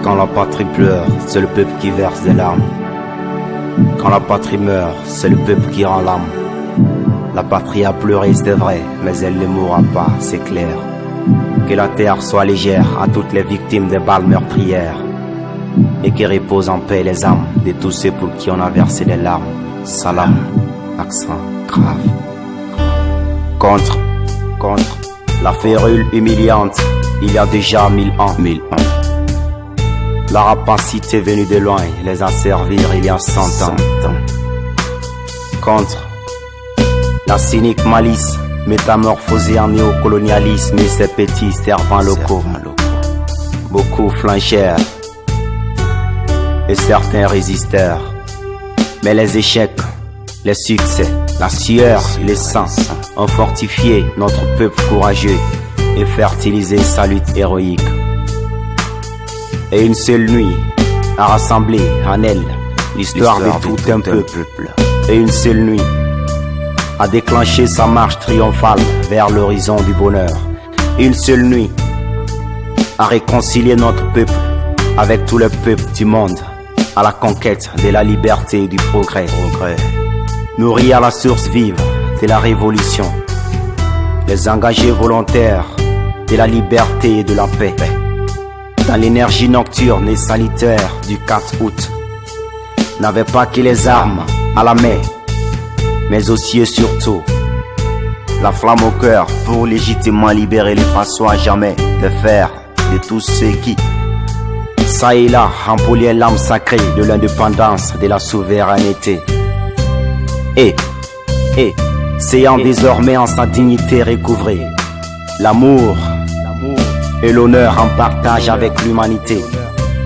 Quand la patrie pleure, c'est le peuple qui verse des larmes. Quand la patrie meurt, c'est le peuple qui rend l'âme. La patrie a pleuré, c'est vrai, mais elle ne mourra pas, c'est clair. Que la terre soit légère à toutes les victimes des balles meurtrières, et que repose en paix les âmes de tous ceux pour qui on a versé des larmes. Salam, accent grave. Contre la férule humiliante, il y a déjà 1000 ans. La rapacité venue de loin les a servis il y a 100 ans. Contre la cynique malice métamorphosée en néocolonialisme et ses petits servants locaux. Beaucoup flanchèrent et certains résistèrent. Mais les échecs, les succès, la sueur, les sangs ont fortifié notre peuple courageux et fertilisé sa lutte héroïque. Et une seule nuit a rassemblé en elle l'histoire de tout un peuple. Et une seule nuit a déclenché sa marche triomphale vers l'horizon du bonheur. Et une seule nuit a réconcilié notre peuple avec tout le peuple du monde à la conquête de la liberté et du progrès. Nourris à la source vive de la révolution, les engagés volontaires de la liberté et de la paix. Dans l'énergie nocturne et salutaire du 4 août, n'avait pas que les armes à la main, mais aussi et surtout la flamme au cœur pour légitimement libérer les façons à jamais de faire de tous ceux qui, ça et là, empoulaient l'âme sacrée de l'indépendance, de la souveraineté. Et s'ayant désormais en sa dignité recouvrée, l'amour et l'honneur en partage avec l'humanité,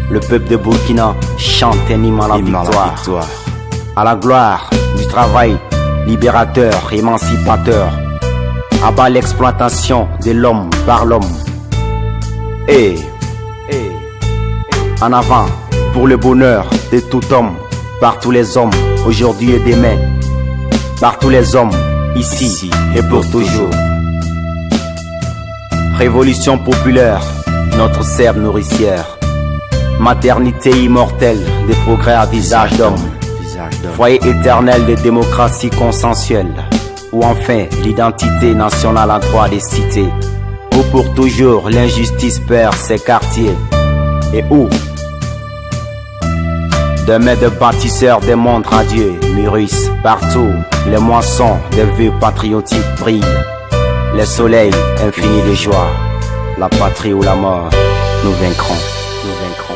le peuple de Burkina chante un hymne à la victoire, à la gloire du travail libérateur, émancipateur, à bas l'exploitation de l'homme par l'homme. Et en avant pour le bonheur de tout homme, par tous les hommes, aujourd'hui et demain, par tous les hommes, ici et pour toujours. Révolution populaire, notre sève nourricière. Maternité immortelle, des progrès à visage d'homme. Foyer éternel de démocratie consensuelle. Ou enfin l'identité nationale en droit des cités. Où pour toujours l'injustice perd ses quartiers. Et où demain de bâtisseurs des mondes radieux mûrissent partout. Les moissons des vœux patriotiques brillent. Les soleils infinis de joie. La patrie ou la mort, nous vaincrons. Nous vaincrons.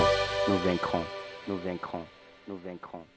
Nous vaincrons. Nous vaincrons. Nous vaincrons.